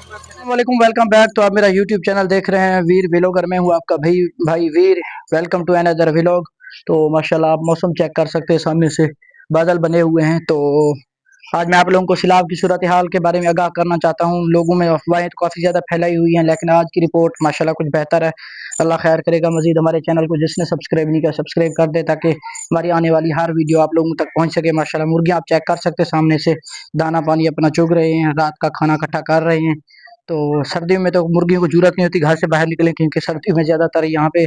वालेकुम, welcome back. तो आप मेरा यूट्यूब चैनल देख रहे हैं वीर व्लॉगर। मैं हूँ आपका भाई भाई Veer. Welcome to another vlog. तो माशाल्लाह आप मौसम चेक कर सकते हैं, सामने से बादल बने हुए हैं। तो आज मैं आप लोगों को सैलाब की सूरत हाल के बारे में आगाह करना चाहता हूँ। लोगों में अफवाहें तो काफ़ी ज़्यादा फैलाई हुई हैं, लेकिन आज की रिपोर्ट माशाल्लाह कुछ बेहतर है। अल्लाह खैर करेगा। मजीद हमारे चैनल को जिसने सब्सक्राइब नहीं किया, सब्सक्राइब कर दे, ताकि हमारी आने वाली हर वीडियो आप लोगों तक पहुँच सके। माशाल्लाह मुर्गियाँ आप चेक कर सकते हैं, सामने से दाना पानी अपना चुग रहे हैं, रात का खाना इकट्ठा कर रहे हैं। तो सर्दियों में तो मुर्गियों को जरूरत नहीं होती घर से बाहर निकलने की, क्योंकि सर्दियों में ज़्यादातर यहाँ पे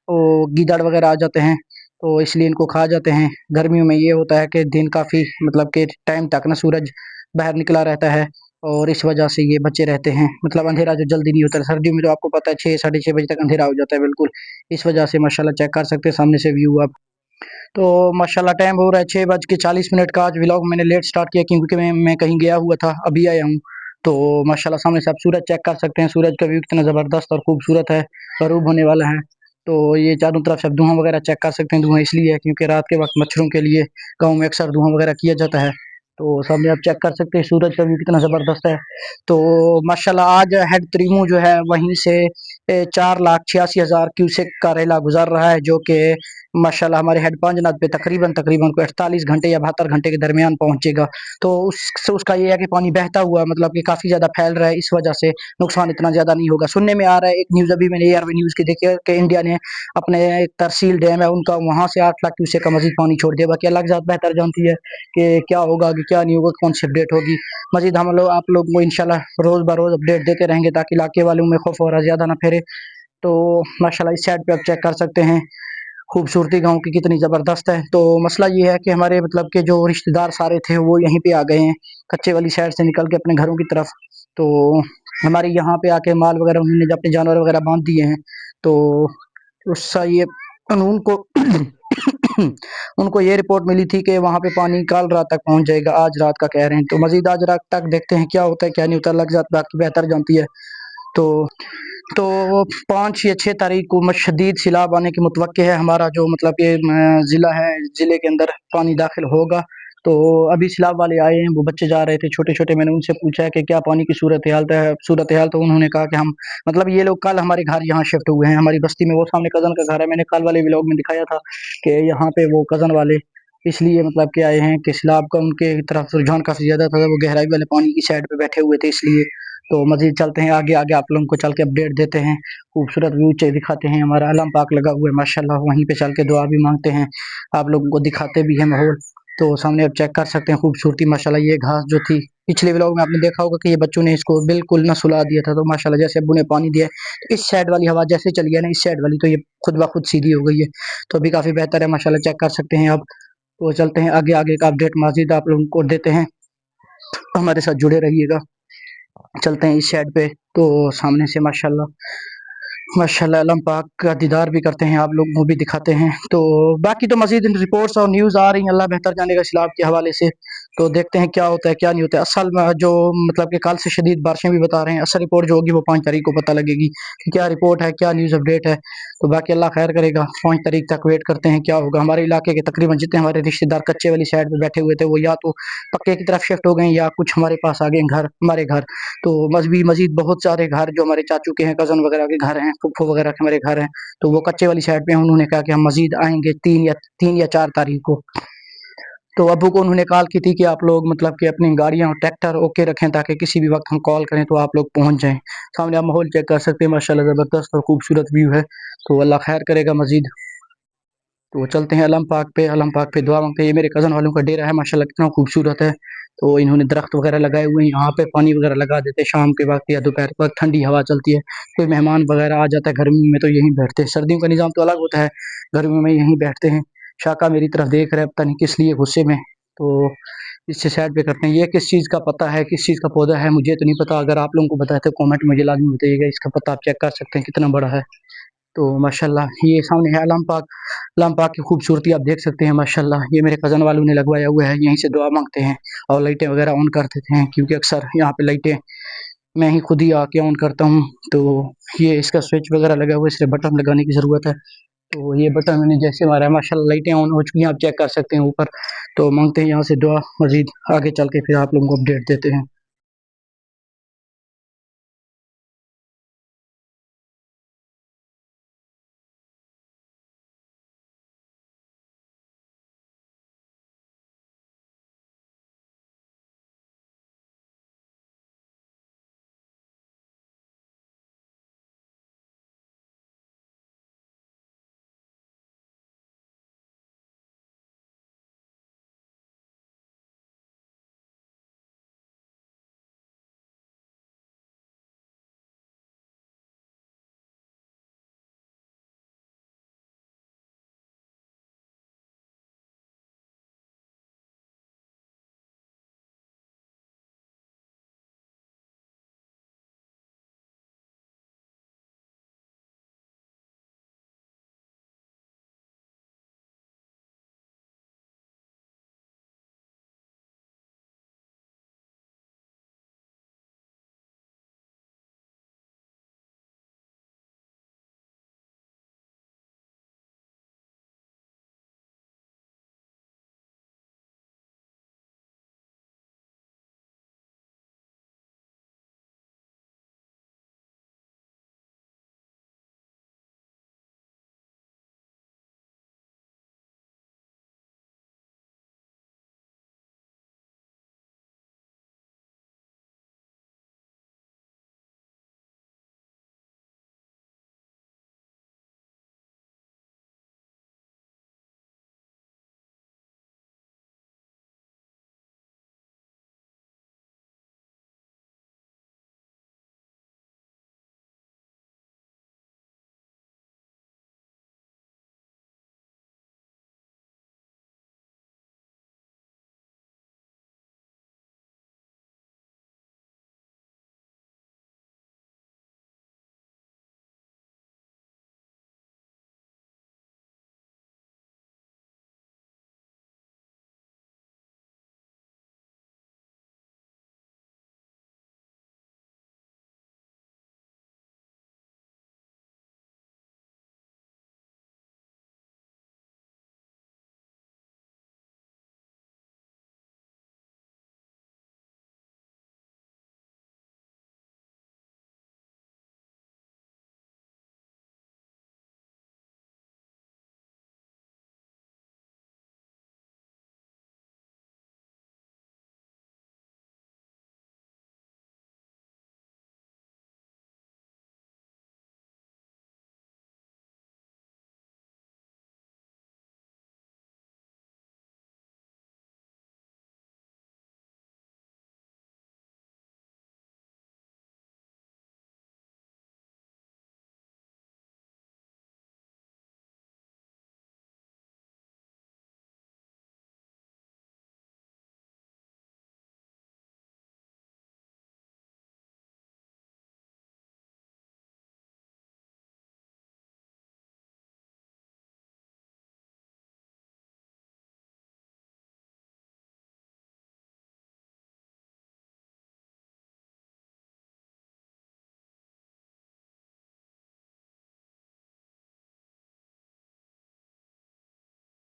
वो गीदड़ वगैरह आ जाते हैं, तो इसलिए इनको खा जाते हैं। गर्मियों में ये होता है कि दिन काफ़ी मतलब के टाइम तक ना सूरज बाहर निकला रहता है, और इस वजह से ये बचे रहते हैं। मतलब अंधेरा जो जल्दी नहीं होता। सर्दियों में तो आपको पता है 6 साढ़े 6 बजे तक अंधेरा हो जाता है बिल्कुल। इस वजह से माशाल्लाह चेक कर सकते हैं सामने से व्यू आप। तो माशाल्लाह टाइम हो रहा है 6:40 का। आज व्लॉग मैंने लेट स्टार्ट किया, क्योंकि मैं कहीं गया हुआ था, अभी आया हूँ। तो माशाल्लाह सामने से आप सूरज चेक कर सकते हैं। सूरज का व्यू कितना ज़बरदस्त और खूबसूरत है, ग़रूब होने वाला है। तो ये चारों तरफ से आप धुआँ वगैरह चेक कर सकते हैं। धुआँ इसलिए है क्योंकि रात के वक्त मच्छरों के लिए गाँव में अक्सर धुआँ वगैरह किया जाता है। तो सामने आप चेक कर सकते हैं सूरज का व्यू कितना ज़बरदस्त है। तो माशाल्लाह आज हेड त्रीमू जो है वहीं से 4,86,000 क्यूसेक का रेला गुजर रहा है, जो कि माशाल्लाह हमारे हेड पांचनाथ पे तकरीबन तकरीबन कोई 48 घंटे या 72 घंटे के दरमियान पहुंचेगा। तो उसका ये है कि पानी बहता हुआ मतलब कि काफ़ी ज़्यादा फैल रहा है, इस वजह से नुकसान इतना ज़्यादा नहीं होगा। सुनने में आ रहा है, एक न्यूज़ अभी मैंने एआरवाई न्यूज़ की देखी है कि इंडिया ने अपने एक तरसील डैम है उनका, वहाँ से 8 लाख क्यूसेक का मजीद पानी छोड़ दिया। बाकी अल्लाह की ज़ात बेहतर जानती है कि क्या होगा कि क्या नहीं होगा, कौन सी अपडेट होगी। मजीद हम लोग आप लोग को इंशाल्लाह रोज़ ब रोज़ अपडेट देते रहेंगे, ताकि इलाके वालों में खौफ और ज़्यादा ना फैले। तो माशाल्लाह इस साइड पे आप चेक कर सकते हैं खूबसूरती गाँव की कितनी ज़बरदस्त है। तो मसला ये है कि हमारे मतलब के जो रिश्तेदार सारे थे वो यहीं पे आ गए हैं, कच्चे वाली साइड से निकल के अपने घरों की तरफ। तो हमारे यहाँ पे आके माल वगैरह उन्होंने अपने जानवर वगैरह बांध दिए हैं। तो उसका ये उनको उनको ये रिपोर्ट मिली थी कि वहाँ पे पानी कल रात तक पहुँच जाएगा, आज रात का कह रहे हैं। तो मजीद आज रात तक देखते हैं क्या होता है क्या नहीं होता, अल्लाह की ज़ात बाकी बेहतर जानती है। तो तो 5 या 6 तारीख को शदीद सैलाब आने की मुतवक्के है। हमारा जो मतलब ये ज़िला है, ज़िले के अंदर पानी दाखिल होगा। तो अभी सैलाब वाले आए हैं, वो बच्चे जा रहे थे छोटे-छोटे। मैंने उनसे पूछा है कि क्या पानी की सूरत-ए-हाल, तो उन्होंने कहा कि हम मतलब ये लोग कल हमारे घर यहाँ शिफ्ट हुए हैं, हमारी बस्ती में। वो सामने कज़न का घर है, मैंने कल वाले व्लॉग में दिखाया था कि यहाँ पे वो कज़न वाले इसलिए मतलब कि आए हैं कि सैलाब का उनके तरफ रुझान काफ़ी ज़्यादा था, वो गहराई वाले पानी की साइड पे बैठे हुए थे इसलिए। तो मज़ीद चलते हैं आगे, आगे आप लोगों को चल के अपडेट देते हैं, खूबसूरत व्यू दिखाते हैं। हमारा अल्लाह पाक लगा हुआ है माशाल्लाह, वहीं पे चल के दुआ भी माँगते हैं, आप लोगों को दिखाते भी हैं माहौल। तो सामने आप चेक कर सकते हैं खूबसूरती माशाल्लाह। ये घास जो थी पिछले व्लॉग में आपने देखा होगा कि ये बच्चों ने इसको बिल्कुल ना सुला दिया था, तो माशाल्लाह जैसे अब्बू ने पानी दिया है, तो इस साइड वाली हवा जैसे चली है ना, इस साइड वाली तो ये खुद ब खुद सीधी हो गई है। तो अभी काफ़ी बेहतर है माशाल्लाह, चेक कर सकते हैं आप। तो चलते हैं आगे, आगे का अपडेट मज़ीद आप लोगों को देते हैं, हमारे साथ जुड़े रहिएगा। चलते हैं इस साइड पे। तो सामने से माशाल्लाह माशाल्लाह अल्लाह पाक का दीदार भी करते हैं, आप लोगों को भी दिखाते हैं। तो बाकी तो मज़ीद रिपोर्ट्स और न्यूज़ आ रही हैं, अल्लाह बेहतर जानेगा सैलाब के हवाले से। तो देखते हैं क्या होता है क्या नहीं होता है। असल में जो मतलब कि कल से शदीद बारिशें भी बता रहे हैं, असल रिपोर्ट जो होगी वो 5 तारीख को पता लगेगी कि क्या रिपोर्ट है, क्या न्यूज़ अपडेट है। तो बाकी अल्लाह खैर करेगा, 5 तारीख तक वेट करते हैं क्या होगा। हमारे इलाके के तकरीबन जितने हमारे रिश्तेदार कच्चे वाली साइड पे बैठे हुए थे, वो या तो पक्के की तरफ शिफ्ट हो गए या कुछ हमारे पास आ गए घर, हमारे घर। तो मज़ीद बहुत सारे घर जो हमारे चाचू के हैं, कज़न वगैरह के घर हैं, फूफो वगैरह के हमारे घर हैं, तो वो कच्चे वाली साइड पे हैं। उन्होंने कहा कि हम मज़ीद आएँगे 3 या 4 तारीख को। तो अब्बू को उन्होंने कॉल की थी कि आप लोग मतलब कि अपनी गाड़ियाँ और ट्रैक्टर ओके रखें, ताकि किसी भी वक़्त हम कॉल करें तो आप लोग पहुँच जाएँ। सामने आप माहौल चेक कर सकते हैं, माशाल्लाह ज़बरदस्त और खूबसूरत व्यू है। तो अल्लाह खैर करेगा मज़ीद। तो चलते हैं अलम पाक पे दुआ माँगते हैं। ये मेरे कज़न वालों का डेरा है, माशाल्लाह कितना खूबसूरत है। तो इन्होंने दरख्त वगैरह लगाए हुए हैं, यहाँ पे पानी वगैरह लगा देते हैं शाम के वक़्त या दोपहर के वक़्त, ठंडी हवा चलती है। कोई मेहमान वगैरह आ जाता है गर्मियों में तो यहीं बैठते हैं, सर्दियों का निज़ाम तो अलग होता है, गर्मियों में यहीं बैठते हैं। शाका मेरी तरफ देख रहा है, पता नहीं किस लिए गुस्से में। तो इससे साइड पे करते हैं। ये किस चीज़ का पत्ता है, किस चीज़ का पौधा है, मुझे तो नहीं पता। अगर आप लोगों को पता है तो कमेंट में मुझे लाज़मी बताइएगा। इसका पत्ता आप चेक कर सकते हैं कितना बड़ा है। तो माशाल्लाह ये सामने है अल्लाह पाक की खूबसूरती आप देख सकते हैं माशाल्लाह। ये मेरे कज़न वालों ने लगवाया हुआ है, यहीं से दुआ माँगते हैं और लाइटें वगैरह ऑन कर देते हैं, क्योंकि अक्सर यहाँ पे लाइटें मैं ही खुद ही आके ऑन करता हूँ। तो ये इसका स्विच वगैरह लगा हुआ है, इसलिए बटन लगाने की ज़रूरत है। तो ये बटन मैंने जैसे मारा है माशाल्लाह लाइटें ऑन हो चुकी हैं, आप चेक कर सकते हैं ऊपर। तो माँगते हैं यहाँ से दुआ, मज़ीद आगे चल के फिर आप लोगों को अपडेट देते हैं।